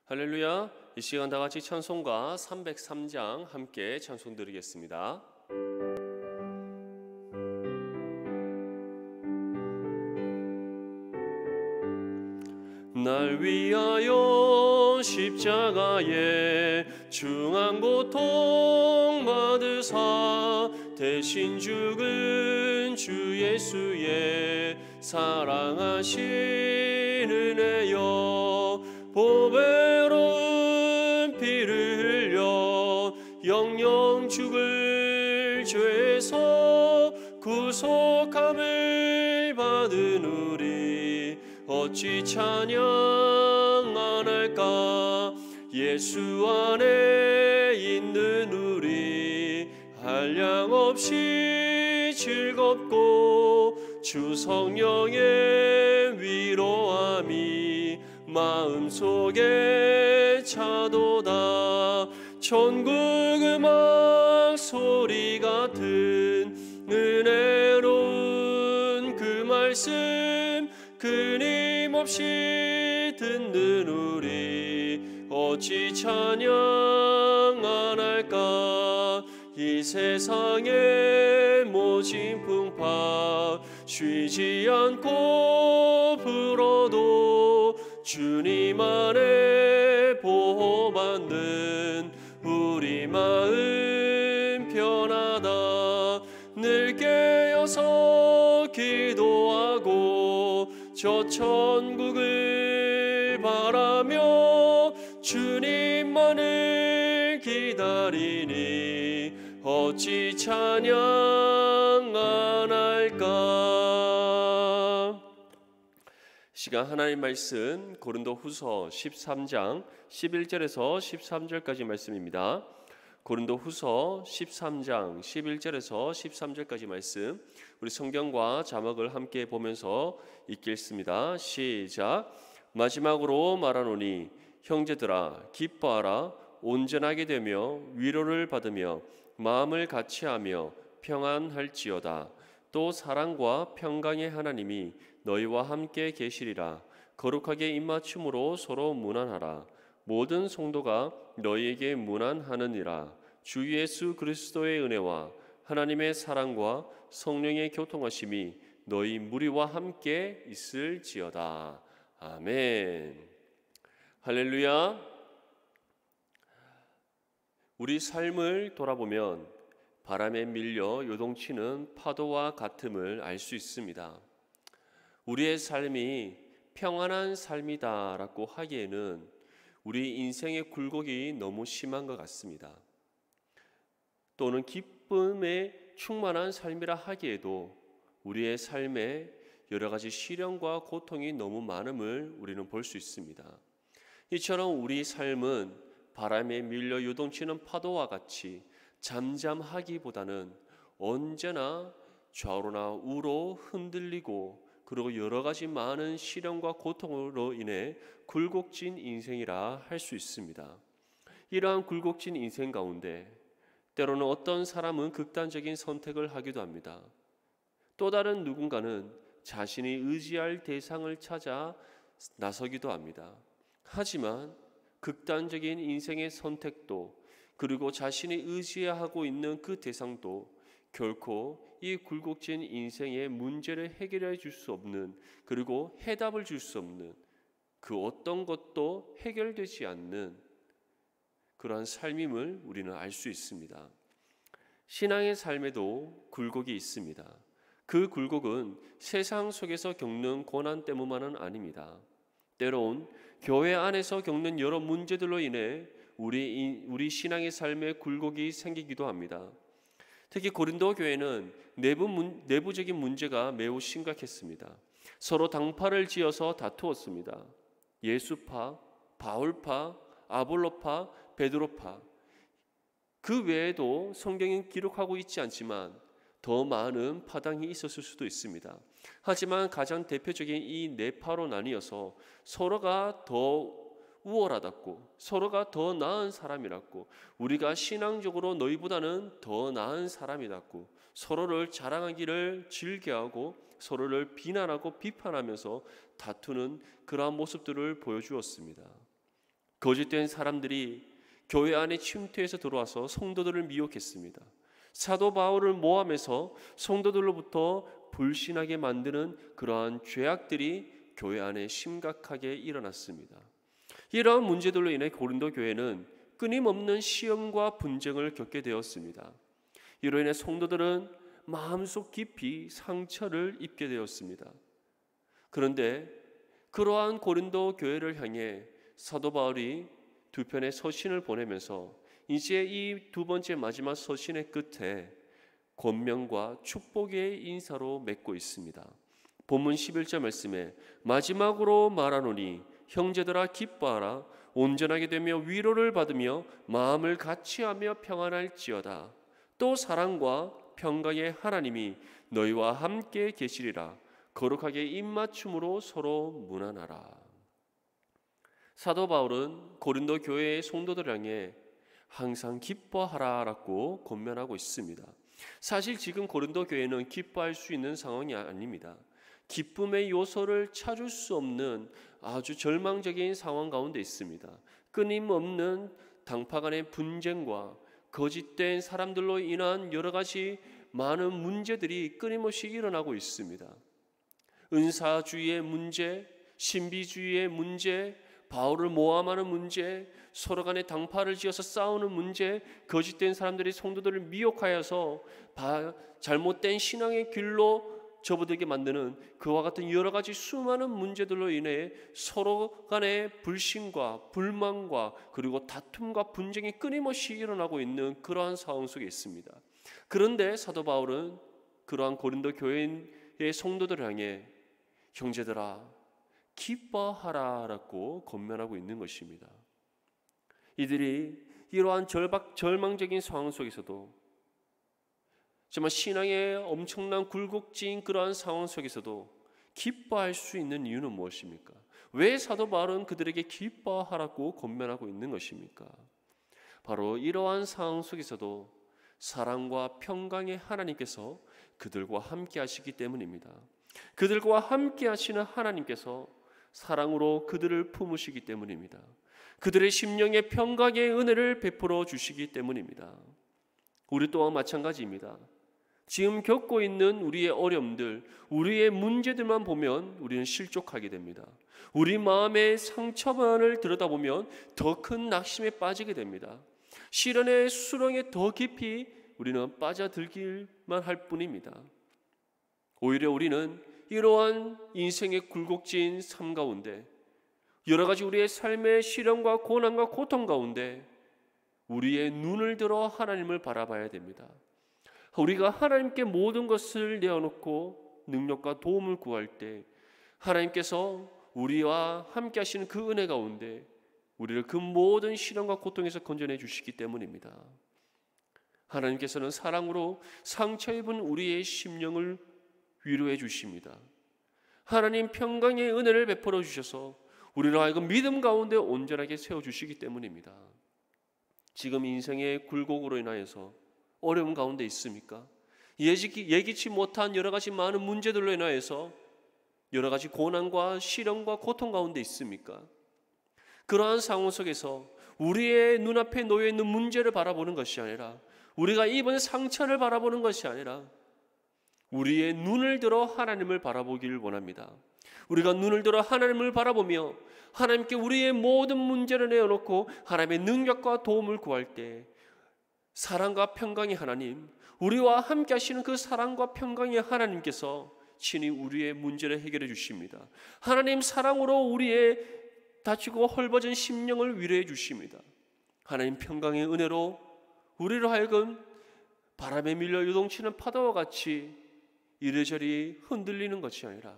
할렐루야. 이 시간 다 같이 찬송가 303장 함께 찬송 드리겠습니다. 날 위하여 십자가에 중한 고통 받으사 대신 죽은 주 예수의 사랑하신 은혜여, 보배로운 피를 흘려 영영 죽을 죄에서 구속함을 받은 우리 어찌 찬양 안 할까. 예수 안에 있는 우리 한량없이 즐겁고 주 성령의 위로함이 마음속에 차도다. 천국 음악 소리 같은 은혜로운 그 말씀 끊임없이 듣는 우리 어찌 찬양 안 할까. 이 세상의 모진 풍파 쉬지 않고 불어도 주님 안에 보호받는 우리 마음 편하다. 늘 깨어서 기도하고 저 천국을 바라며 주님만을 기다리니 어찌 찬양 안 할까. 시간 하나님 말씀 고린도후서 13장 11절에서 13절까지 말씀입니다. 고린도후서 13장 11절에서 13절까지 말씀, 우리 성경과 자막을 함께 보면서 읽겠습니다. 시작. 마지막으로 말하노니 형제들아 기뻐하라. 온전하게 되며 위로를 받으며 마음을 같이하며 평안할지어다. 또 사랑과 평강의 하나님이 너희와 함께 계시리라. 거룩하게 입맞춤으로 서로 문안하라. 모든 성도가 너희에게 문안하느니라. 주 예수 그리스도의 은혜와 하나님의 사랑과 성령의 교통하심이 너희 무리와 함께 있을지어다. 아멘. 할렐루야. 우리 삶을 돌아보면 바람에 밀려 요동치는 파도와 같음을 알 수 있습니다. 우리의 삶이 평안한 삶이다라고 하기에는 우리 인생의 굴곡이 너무 심한 것 같습니다. 또는 기쁨에 충만한 삶이라 하기에도 우리의 삶에 여러 가지 시련과 고통이 너무 많음을 우리는 볼 수 있습니다. 이처럼 우리 삶은 바람에 밀려 요동치는 파도와 같이 잠잠하기보다는 언제나 좌우나 우로 흔들리고, 그리고 여러 가지 많은 시련과 고통으로 인해 굴곡진 인생이라 할 수 있습니다. 이러한 굴곡진 인생 가운데 때로는 어떤 사람은 극단적인 선택을 하기도 합니다. 또 다른 누군가는 자신이 의지할 대상을 찾아 나서기도 합니다. 하지만 극단적인 인생의 선택도, 그리고 자신이 의지하고 있는 그 대상도 결코 이 굴곡진 인생의 문제를 해결해 줄 수 없는, 그리고 해답을 줄 수 없는, 그 어떤 것도 해결되지 않는 그러한 삶임을 우리는 알 수 있습니다. 신앙의 삶에도 굴곡이 있습니다. 그 굴곡은 세상 속에서 겪는 고난 때문만은 아닙니다. 때론 교회 안에서 겪는 여러 문제들로 인해 우리 신앙의 삶에 굴곡이 생기기도 합니다. 특히 고린도 교회는 내부적인 문제가 매우 심각했습니다. 서로 당파를 지어서 다투었습니다. 예수파, 바울파, 아볼로파, 베드로파, 그 외에도 성경은 기록하고 있지 않지만 더 많은 파당이 있었을 수도 있습니다. 하지만 가장 대표적인 이 네 파로 나뉘어서 서로가 더 우월하다고, 서로가 더 나은 사람이라고, 우리가 신앙적으로 너희보다는 더 나은 사람이라고 서로를 자랑하기를 즐겨하고 서로를 비난하고 비판하면서 다투는 그러한 모습들을 보여주었습니다. 거짓된 사람들이 교회 안에 침투해서 들어와서 성도들을 미혹했습니다. 사도 바울을 모함해서 성도들로부터 불신하게 만드는 그러한 죄악들이 교회 안에 심각하게 일어났습니다. 이러한 문제들로 인해 고린도 교회는 끊임없는 시험과 분쟁을 겪게 되었습니다. 이로 인해 성도들은 마음속 깊이 상처를 입게 되었습니다. 그런데 그러한 고린도 교회를 향해 사도 바울이 두 편의 서신을 보내면서 이제 이 두 번째 마지막 서신의 끝에 권면과 축복의 인사로 맺고 있습니다. 본문 11절 말씀에 마지막으로 말하노니 형제들아 기뻐하라. 온전하게 되며 위로를 받으며 마음을 같이하며 평안할지어다. 또 사랑과 평강의 하나님이 너희와 함께 계시리라. 거룩하게 입맞춤으로 서로 문안하라. 사도 바울은 고린도 교회의 성도들 향해 항상 기뻐하라라고 권면하고 있습니다. 사실 지금 고린도 교회는 기뻐할 수 있는 상황이 아닙니다. 기쁨의 요소를 찾을 수 없는 아주 절망적인 상황 가운데 있습니다. 끊임없는 당파 간의 분쟁과 거짓된 사람들로 인한 여러 가지 많은 문제들이 끊임없이 일어나고 있습니다. 은사주의의 문제, 신비주의의 문제, 바울을 모함하는 문제, 서로 간에 당파를 지어서 싸우는 문제, 거짓된 사람들이 성도들을 미혹하여서 잘못된 신앙의 길로 접어들게 만드는 그와 같은 여러 가지 수많은 문제들로 인해 서로 간의 불신과 불만과 그리고 다툼과 분쟁이 끊임없이 일어나고 있는 그러한 상황 속에 있습니다. 그런데 사도 바울은 그러한 고린도 교회의 성도들을 향해 형제들아 기뻐하라라고 권면하고 있는 것입니다. 이들이 이러한 절망적인 상황 속에서도 정말 신앙의 엄청난 굴곡진 그러한 상황 속에서도 기뻐할 수 있는 이유는 무엇입니까? 왜 사도 바울은 그들에게 기뻐하라고 권면하고 있는 것입니까? 바로 이러한 상황 속에서도 사랑과 평강의 하나님께서 그들과 함께 하시기 때문입니다. 그들과 함께 하시는 하나님께서 사랑으로 그들을 품으시기 때문입니다. 그들의 심령의 평강의 은혜를 베풀어 주시기 때문입니다. 우리 또한 마찬가지입니다. 지금 겪고 있는 우리의 어려움들, 우리의 문제들만 보면 우리는 실족하게 됩니다. 우리 마음의 상처만을 들여다보면 더 큰 낙심에 빠지게 됩니다. 시련의 수렁에 더 깊이 우리는 빠져들기만 할 뿐입니다. 오히려 우리는 이러한 인생의 굴곡진 삶 가운데 여러 가지 우리의 삶의 시련과 고난과 고통 가운데 우리의 눈을 들어 하나님을 바라봐야 됩니다. 우리가 하나님께 모든 것을 내어놓고 능력과 도움을 구할 때 하나님께서 우리와 함께 하시는 그 은혜 가운데 우리를 그 모든 시련과 고통에서 건져내 주시기 때문입니다. 하나님께서는 사랑으로 상처 입은 우리의 심령을 위로해 주십니다. 하나님 평강의 은혜를 베풀어 주셔서 우리로 하여금 믿음 가운데 온전하게 세워주시기 때문입니다. 지금 인생의 굴곡으로 인하여서 어려움 가운데 있습니까? 예기치 못한 여러 가지 많은 문제들로 인하여서 여러 가지 고난과 시련과 고통 가운데 있습니까? 그러한 상황 속에서 우리의 눈앞에 놓여 있는 문제를 바라보는 것이 아니라 우리가 입은 상처를 바라보는 것이 아니라 우리의 눈을 들어 하나님을 바라보기를 원합니다. 우리가 눈을 들어 하나님을 바라보며 하나님께 우리의 모든 문제를 내어놓고 하나님의 능력과 도움을 구할 때 사랑과 평강의 하나님, 우리와 함께 하시는 그 사랑과 평강의 하나님께서 친히 우리의 문제를 해결해 주십니다. 하나님 사랑으로 우리의 다치고 헐벗은 심령을 위로해 주십니다. 하나님 평강의 은혜로 우리로 하여금 바람에 밀려 요동치는 파도와 같이 이리저리 흔들리는 것이 아니라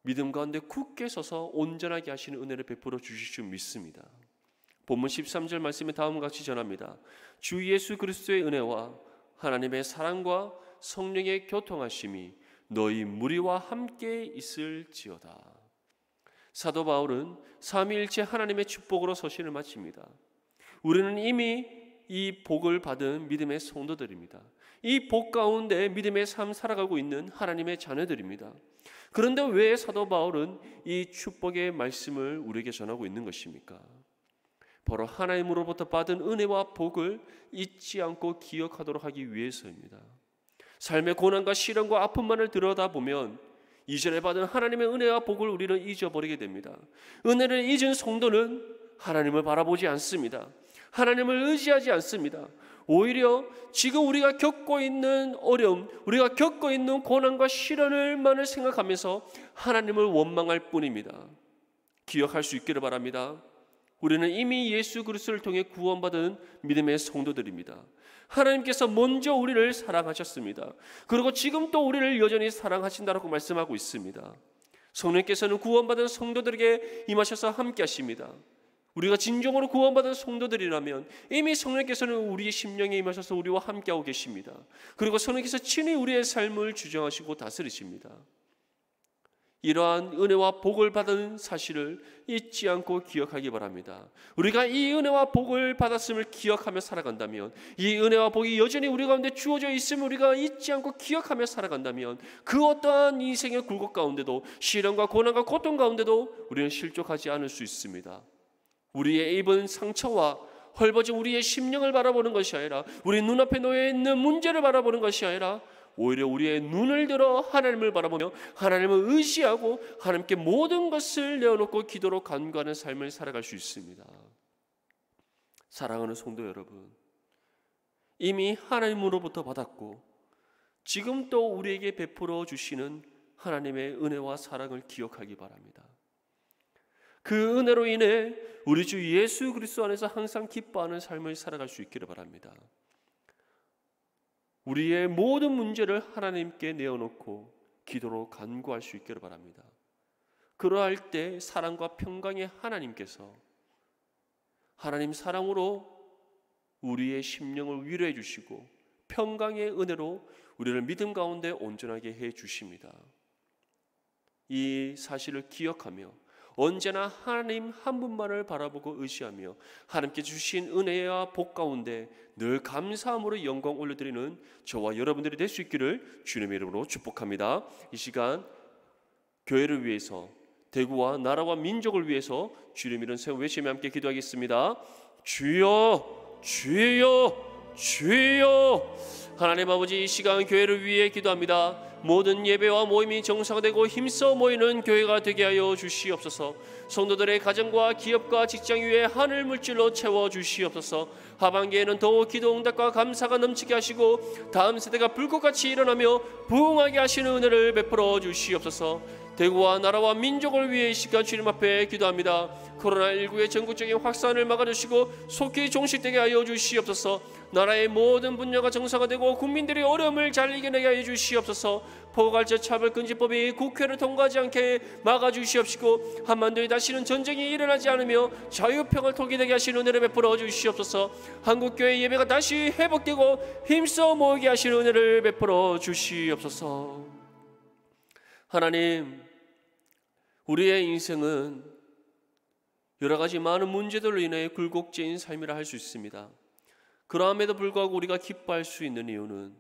믿음 가운데 굳게 서서 온전하게 하시는 은혜를 베풀어 주실 줄 믿습니다. 본문 13절 말씀에 다음과 같이 전합니다. 주 예수 그리스도의 은혜와 하나님의 사랑과 성령의 교통하심이 너희 무리와 함께 있을지어다. 사도 바울은 삼위일체 하나님의 축복으로 서신을 마칩니다. 우리는 이미 이 복을 받은 믿음의 성도들입니다. 이 복 가운데 믿음의 삶 살아가고 있는 하나님의 자녀들입니다. 그런데 왜 사도 바울은 이 축복의 말씀을 우리에게 전하고 있는 것입니까? 바로 하나님으로부터 받은 은혜와 복을 잊지 않고 기억하도록 하기 위해서입니다. 삶의 고난과 시련과 아픔만을 들여다보면 이전에 받은 하나님의 은혜와 복을 우리는 잊어버리게 됩니다. 은혜를 잊은 성도는 하나님을 바라보지 않습니다. 하나님을 의지하지 않습니다. 오히려 지금 우리가 겪고 있는 어려움, 우리가 겪고 있는 고난과 시련을만을 생각하면서 하나님을 원망할 뿐입니다. 기억할 수 있기를 바랍니다. 우리는 이미 예수 그리스도를 통해 구원받은 믿음의 성도들입니다. 하나님께서 먼저 우리를 사랑하셨습니다. 그리고 지금 또 우리를 여전히 사랑하신다고 말씀하고 있습니다. 성령께서는 구원받은 성도들에게 임하셔서 함께 하십니다. 우리가 진정으로 구원받은 성도들이라면 이미 성령께서는 우리의 심령에 임하셔서 우리와 함께하고 계십니다. 그리고 성령께서 친히 우리의 삶을 주정하시고 다스리십니다. 이러한 은혜와 복을 받은 사실을 잊지 않고 기억하기 바랍니다. 우리가 이 은혜와 복을 받았음을 기억하며 살아간다면, 이 은혜와 복이 여전히 우리 가운데 주어져 있음을 우리가 잊지 않고 기억하며 살아간다면, 그 어떠한 인생의 굴곡 가운데도, 시련과 고난과 고통 가운데도 우리는 실족하지 않을 수 있습니다. 우리의 입은 상처와 헐벗은 우리의 심령을 바라보는 것이 아니라, 우리 눈앞에 놓여 있는 문제를 바라보는 것이 아니라, 오히려 우리의 눈을 들어 하나님을 바라보며 하나님을 의지하고 하나님께 모든 것을 내어놓고 기도로 간구하는 삶을 살아갈 수 있습니다. 사랑하는 성도 여러분, 이미 하나님으로부터 받았고 지금 또 우리에게 베풀어 주시는 하나님의 은혜와 사랑을 기억하기 바랍니다. 그 은혜로 인해 우리 주 예수 그리스도 안에서 항상 기뻐하는 삶을 살아갈 수 있기를 바랍니다. 우리의 모든 문제를 하나님께 내어놓고 기도로 간구할 수 있기를 바랍니다. 그러할 때 사랑과 평강의 하나님께서 하나님 사랑으로 우리의 심령을 위로해 주시고 평강의 은혜로 우리를 믿음 가운데 온전하게 해 주십니다. 이 사실을 기억하며 언제나 하나님 한 분만을 바라보고 의지하며 하나님께 주신 은혜와 복 가운데 늘 감사함으로 영광 올려드리는 저와 여러분들이 될 수 있기를 주님의 이름으로 축복합니다. 이 시간 교회를 위해서, 대구와 나라와 민족을 위해서 주님 이름 세 외치며 함께 기도하겠습니다. 주여, 주여, 주여. 하나님 아버지, 이 시간 교회를 위해 기도합니다. 모든 예배와 모임이 정상화되고 힘써 모이는 교회가 되게 하여 주시옵소서. 성도들의 가정과 기업과 직장 위에 하늘 물질로 채워 주시옵소서. 하반기에는 더욱 기도 응답과 감사가 넘치게 하시고 다음 세대가 불꽃같이 일어나며 부흥하게 하시는 은혜를 베풀어 주시옵소서. 대구와 나라와 민족을 위해 이 시간 주님 앞에 기도합니다. 코로나19의 전국적인 확산을 막아주시고 속히 종식되게 하여 주시옵소서. 나라의 모든 분야가 정상화되고 국민들의 어려움을 잘 이겨내게 하여 주시옵소서. 포괄적 차별금지법이 국회를 통과하지 않게 막아주시옵시고 한반도에 다시는 전쟁이 일어나지 않으며 자유평을 통일되게 하시는 은혜를 베풀어 주시옵소서. 한국교회 예배가 다시 회복되고 힘써 모이게 하시는 은혜를 베풀어 주시옵소서. 하나님, 우리의 인생은 여러 가지 많은 문제들로 인해 굴곡진 삶이라 할 수 있습니다. 그러함에도 불구하고 우리가 기뻐할 수 있는 이유는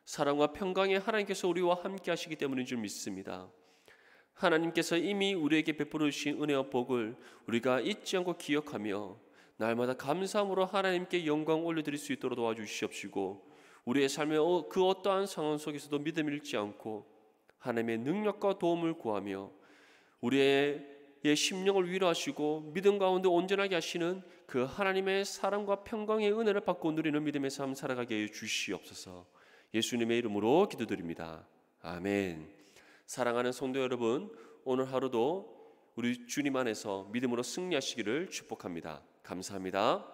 사랑과 평강의 하나님께서 우리와 함께 하시기 때문인 줄 믿습니다. 하나님께서 이미 우리에게 베풀어 주신 은혜와 복을 우리가 잊지 않고 기억하며 날마다 감사함으로 하나님께 영광 올려드릴 수 있도록 도와주시옵시고, 우리의 삶의 그 어떠한 상황 속에서도 믿음 잃지 않고 하나님의 능력과 도움을 구하며 우리의 심령을 위로하시고 믿음 가운데 온전하게 하시는 그 하나님의 사랑과 평강의 은혜를 받고 누리는 믿음의 삶 살아가게 해 주시옵소서. 예수님의 이름으로 기도드립니다. 아멘. 사랑하는 성도 여러분, 오늘 하루도 우리 주님 안에서 믿음으로 승리하시기를 축복합니다. 감사합니다.